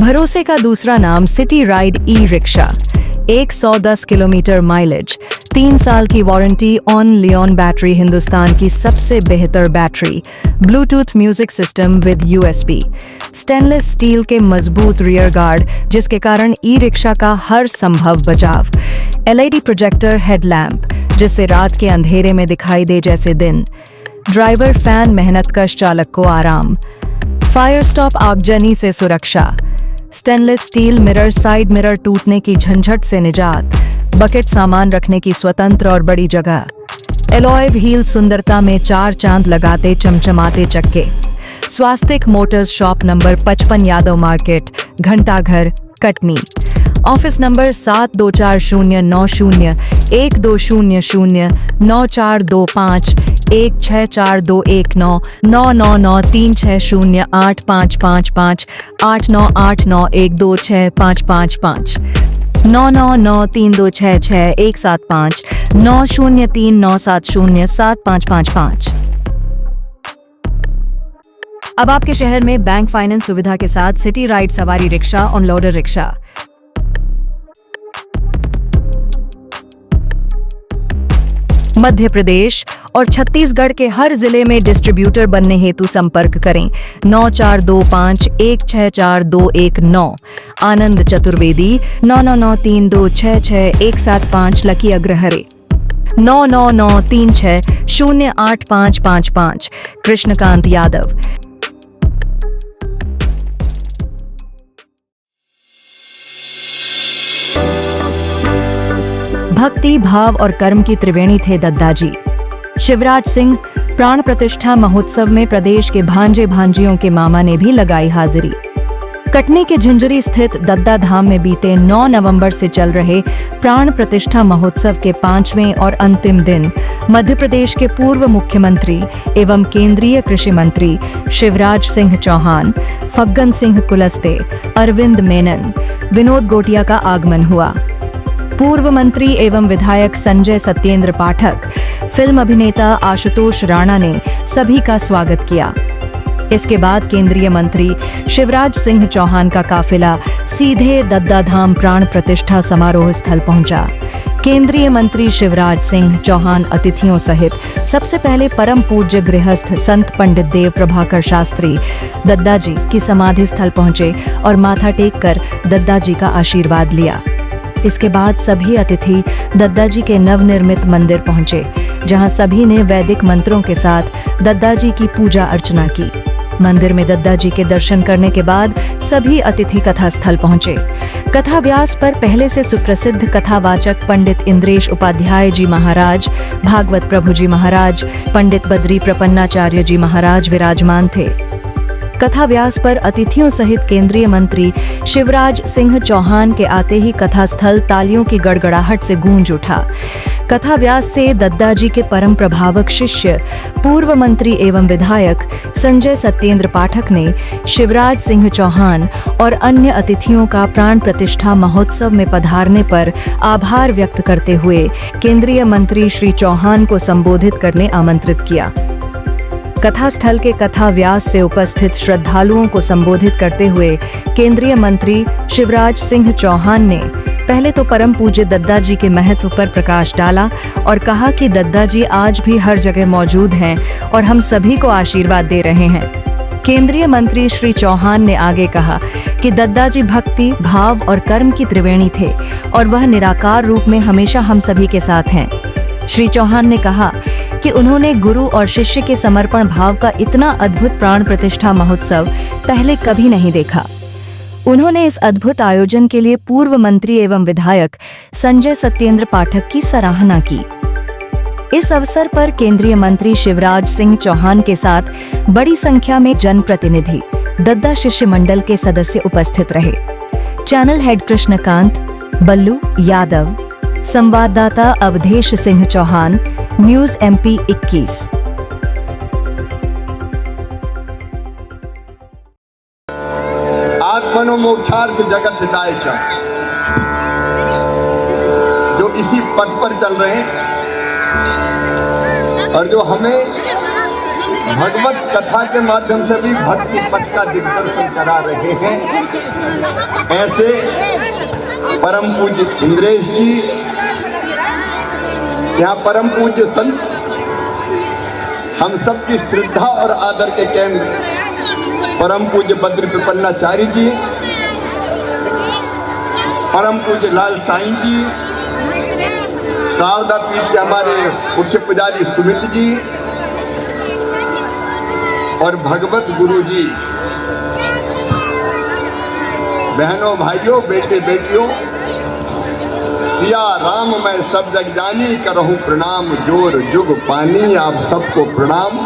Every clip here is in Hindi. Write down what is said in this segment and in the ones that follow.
भरोसे का दूसरा नाम city ride e rickshaw. 110 kilometre mileage, 3 साल की वारंटी, ऑन लियोन बैटरी, हिंदुस्तान की सबसे बेहतर battery, Bluetooth music system with USB, stainless steel के मजबूत रियर गार्ड जिसके कारण ई रिक्शा का हर संभव बचाव, एलईडी प्रोजेक्टर हेडलैम्प जिससे रात के अंधेरे में दिखाई दे जैसे दिन, ड्राइवर फैन मेहनतकश चालक को आराम, फायर स्टॉप आगजनी से सुरक्षा, stainless steel mirror, side mirror टूटने की झंझट से निजात, बकेट सामान रखने की स्वतंत्र और बड़ी जगह, एलॉय व्हील सुंदरता में 4 चांद लगाते चमचमाते चक्के। Swastik motors shop number 55 Yadav market, Ghantaghar, Katni. Office number 72409012009425 164219 999360855 8989126555 99932666175 9039707555। अब आपके शहर में बैंक फाइनेंस सुविधा के साथ सिटी राइड सवारी रिक्शा, ऑनलोडर रिक्शा। मध्य प्रदेश और छत्तीसगढ़ के हर जिले में डिस्ट्रीब्यूटर बनने हेतु संपर्क करें 9425164219। आनंद चतुर्वेदी 9993266175 लकी अग्रहरे 9993608555 कृष्णकांत यादव। भक्ति, भाव और कर्म की त्रिवेणी थे दद्दाजी। शिवराज सिंह प्राण प्रतिष्ठा महोत्सव में प्रदेश के भांजे भांजियों के मामा ने भी लगाई हाजिरी। कटनी के झिंझरी स्थित दद्दा धाम में बीते 9 नवंबर से चल रहे प्राण प्रतिष्ठा महोत्सव के 5वें और अंतिम दिन मध्य प्रदेश के पूर्व मुख्यमंत्री एवं केंद्रीय कृषि मंत्री शिवराज सिंह चौहान, फग्गन सिंह कुलस्ते, अरविंद मेनन, विनोद गोटिया का आगमन हुआ। पूर्व मंत्री एवं विधायक संजय सत्येंद्र पाठक, फिल्म अभिनेता आशुतोष राणा ने सभी का स्वागत किया। इसके बाद केंद्रीय मंत्री शिवराज सिंह चौहान का काफिला सीधे दद्दा धाम प्राण प्रतिष्ठा समारोह स्थल पहुंचा। केंद्रीय मंत्री शिवराज सिंह चौहान अतिथियों सहित सबसे पहले परम पूज्य गृहस्थ संत पंडित देव प्रभाकर शास्त्री दद्दाजी की समाधि स्थल पहुंचे और माथा टेक कर दद्दाजी का आशीर्वाद लिया। इसके बाद सभी अतिथि दद्दाजी के नवनिर्मित मंदिर पहुंचे, जहां सभी ने वैदिक मंत्रों के साथ दद्दाजी की पूजा अर्चना की। मंदिर में दद्दाजी के दर्शन करने के बाद सभी अतिथि कथा स्थल पहुंचे। कथा व्यास पर पहले से सुप्रसिद्ध कथावाचक पंडित इंद्रेश उपाध्याय जी महाराज, भागवत प्रभु जी महाराज, पंडित बद्री प्रपन्नाचार्य जी महाराज विराजमान थे। कथा व्यास पर अतिथियों सहित केंद्रीय मंत्री शिवराज सिंह चौहान के आते ही कथा स्थल तालियों की गड़गड़ाहट से गूंज उठा। कथा व्यास से दद्दाजी के परम प्रभावक शिष्य पूर्व मंत्री एवं विधायक संजय सत्येंद्र पाठक ने शिवराज सिंह चौहान और अन्य अतिथियों का प्राण प्रतिष्ठा महोत्सव में पधारने पर आभार व्यक्त करते हुए केंद्रीय मंत्री श्री चौहान को संबोधित करने आमंत्रित किया। कथा स्थल के कथा व्यास से उपस्थित श्रद्धालुओं को संबोधित करते हुए केंद्रीय मंत्री शिवराज सिंह चौहान ने पहले तो परम पूज्य दद्दाजी के महत्व पर प्रकाश डाला और कहा कि दद्दाजी आज भी हर जगह मौजूद हैं और हम सभी को आशीर्वाद दे रहे हैं। केंद्रीय मंत्री श्री चौहान ने आगे कहा कि दद्दाजी भक्ति, भाव और कर्म की त्रिवेणी थे और वह निराकार रूप में हमेशा हम सभी के साथ हैं। श्री चौहान ने कहा कि उन्होंने गुरु और शिष्य के समर्पण भाव का इतना अद्भुत प्राण प्रतिष्ठा महोत्सव पहले कभी नहीं देखा। उन्होंने इस अद्भुत आयोजन के लिए पूर्व मंत्री एवं विधायक संजय सत्येंद्र पाठक की सराहना की। इस अवसर पर केंद्रीय मंत्री शिवराज सिंह चौहान के साथ बड़ी संख्या में जनप्रतिनिधि, दद्दा शिष्य मंडल के सदस्य उपस्थित रहे। चैनल हेड कृष्णकांत, बल्लू यादव, संवाददाता अवधेश सिंह चौहान, न्यूज MP 21। आत्मनो मोक्षार्थ जगत हिताय च, जो इसी पथ पर चल रहे हैं और जो हमें भगवत कथा के माध्यम से भी भक्ति पथ का दिग्दर्शन करा रहे हैं। ऐसे परम पूज्य इंद्रेश जी, यहाँ परम पूज्य संत, हम सबकी श्रद्धा और आदर के केंद्र परम पूज्य बद्र पिपन्नाचार्य जी, परम पूज्य लाल साईं जी, शारदा पीठ के हमारे मुख्य पुजारी सुमित जी और भगवत गुरु जी, बहनों भाइयों बेटे बेटियों, सिया राम मैं सब जग जानी, करहूं प्रणाम जोर जुग पानी। आप सबको प्रणाम।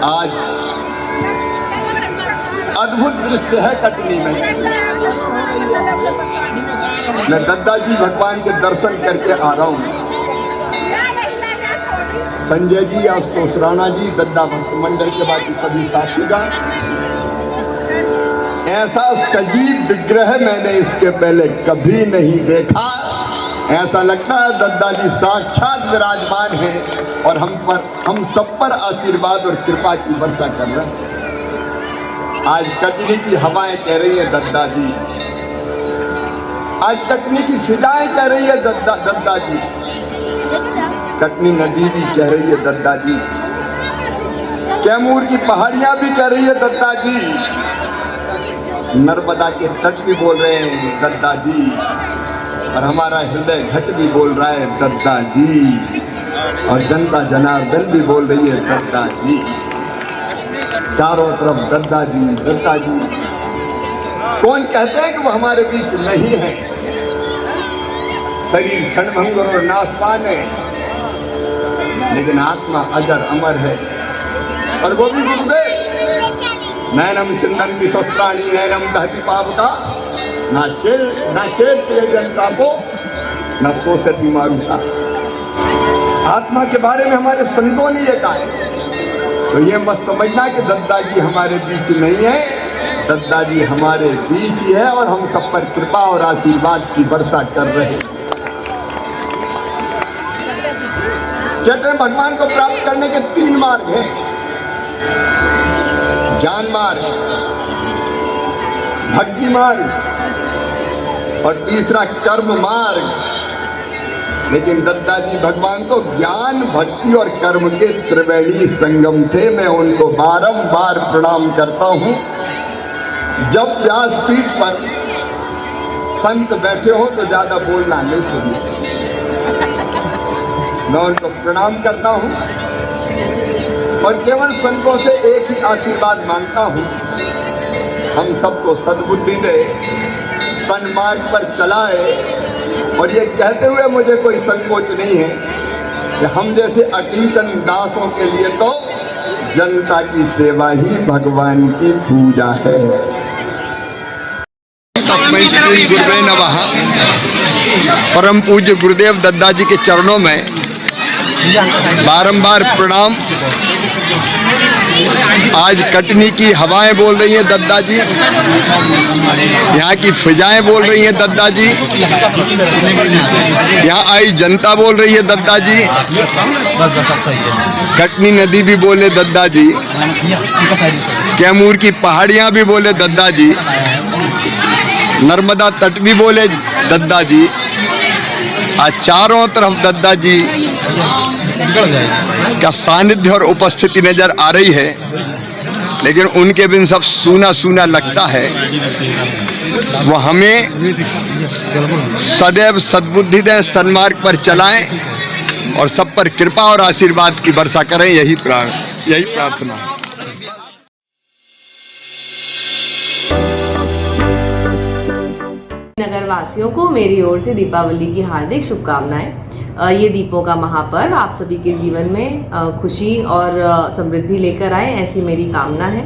आज अद्भुत दृश्य है कटनी में। मैं दद्दा जी भगवान के दर्शन करके आ रहा हूँ। संजय जी, आशुतोष राणा जी, दद्दा भक्त मंडल के बाकी सभी साथीगण, ऐसा सजीव विग्रह मैंने इसके पहले कभी नहीं देखा। ऐसा लगता है दद्दा जी साक्षात विराजमान हैं और हम सब पर आशीर्वाद और कृपा की वर्षा कर रहे हैं। आज कटनी की हवाएं कह रही है दद्दा जी, आज कटनी की फिजाएं कह रही है दद्दा जी, कटनी नदी भी कह रही है दद्दा जी, कैमूर की पहाड़ियां भी कह रही है दद्दा जी, नर्मदा के तट भी बोल रहे हैं दद्दा जी, और हमारा हृदय घट भी बोल रहा है दद्दा जी, और जनता जनार्दन भी बोल रही है दद्दा जी। चारों तरफ दद्दा जी दद्दा जी। कौन कहते हैं कि वो हमारे बीच नहीं है? शरीर क्षणभंगुर और नाशवान है, लेकिन आत्मा अजर अमर है। और वो भी गुरुदेव, नैनम चिंदन्ति शस्त्राणी नैनम दहति पावका, ना चेत के जनता को न शोषति मारुता। आत्मा के बारे में हमारे संतों ने ये कहा है। तो ये मत समझना कि दद्दा जी हमारे बीच नहीं है, दद्दा जी हमारे बीच ही है और हम सब पर कृपा और आशीर्वाद की वर्षा कर रहे हैं। कहते हैं भगवान को प्राप्त करने के 3 मार्ग हैं, ज्ञान मार्ग, भक्ति मार्ग और तीसरा कर्म मार्ग। लेकिन दद्दा जी भगवान तो ज्ञान भक्ति और कर्म के त्रिवेणी संगम थे। मैं उनको बारंबार प्रणाम करता हूँ। जब व्यासपीठ पर संत बैठे हो तो ज्यादा बोलना नहीं चाहिए। मैं उनको प्रणाम करता हूँ और केवल संतों से एक ही आशीर्वाद मांगता हूँ, हम सबको सद्बुद्धि दे, सन्मार्ग पर चलाए। और ये कहते हुए मुझे कोई संकोच नहीं है कि हम जैसे अकिंचन दासों के लिए तो जनता की सेवा ही भगवान की पूजा है। तस्मै श्री गुरुवे नमः। परम पूज्य गुरुदेव दद्दा जी के चरणों में बारंबार प्रणाम। आज कटनी की हवाएं बोल रही हैं दद्दा जी, यहाँ की फिजाएं बोल रही हैं दद्दा जी, यहाँ आई जनता बोल रही है दद्दा जी, कटनी नदी भी बोले दद्दा जी, कैमूर की पहाड़ियाँ भी बोले दद्दा जी, नर्मदा तट भी बोले दद्दा जी। आज चारों तरफ दद्दा जी का सानिध्य और उपस्थिति नजर आ रही है, लेकिन उनके बिन सब सूना सूना लगता है। वो हमें सदैव सद्बुद्धि दें, सन्मार्ग पर चलाएं और सब पर कृपा और आशीर्वाद की वर्षा करें। यही प्रार्थना है। नगर वासियों को मेरी ओर से दीपावली की हार्दिक शुभकामनाएं। ये दीपों का महापर्व आप सभी के जीवन में खुशी और समृद्धि लेकर आए, ऐसी मेरी कामना है।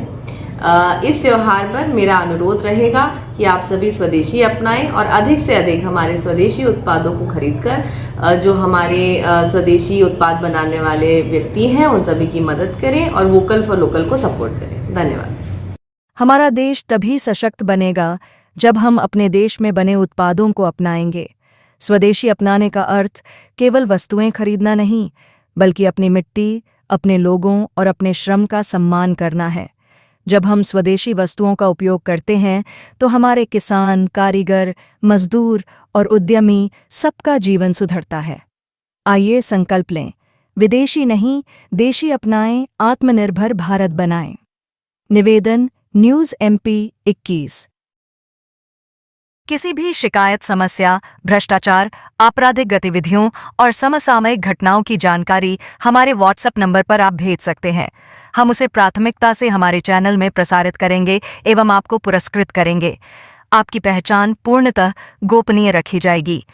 इस त्योहार पर मेरा अनुरोध रहेगा कि आप सभी स्वदेशी अपनाएं और अधिक से अधिक हमारे स्वदेशी उत्पादों को खरीदकर जो हमारे स्वदेशी उत्पाद बनाने वाले व्यक्ति हैं उन सभी की मदद करें और वोकल फॉर लोकल को सपोर्ट करें। धन्यवाद। हमारा देश तभी सशक्त बनेगा जब हम अपने देश में बने उत्पादों को अपनाएंगे। स्वदेशी अपनाने का अर्थ केवल वस्तुएं खरीदना नहीं, बल्कि अपनी मिट्टी, अपने लोगों और अपने श्रम का सम्मान करना है। जब हम स्वदेशी वस्तुओं का उपयोग करते हैं तो हमारे किसान, कारीगर, मजदूर और उद्यमी सबका जीवन सुधरता है। आइए संकल्प लें, विदेशी नहीं, देशी अपनाएं, आत्मनिर्भर भारत बनाएं। निवेदन, न्यूज़ MP 21। किसी भी शिकायत, समस्या, भ्रष्टाचार, आपराधिक गतिविधियों और समसामयिक घटनाओं की जानकारी हमारे व्हाट्सएप नंबर पर आप भेज सकते हैं। हम उसे प्राथमिकता से हमारे चैनल में प्रसारित करेंगे एवं आपको पुरस्कृत करेंगे। आपकी पहचान पूर्णतः गोपनीय रखी जाएगी।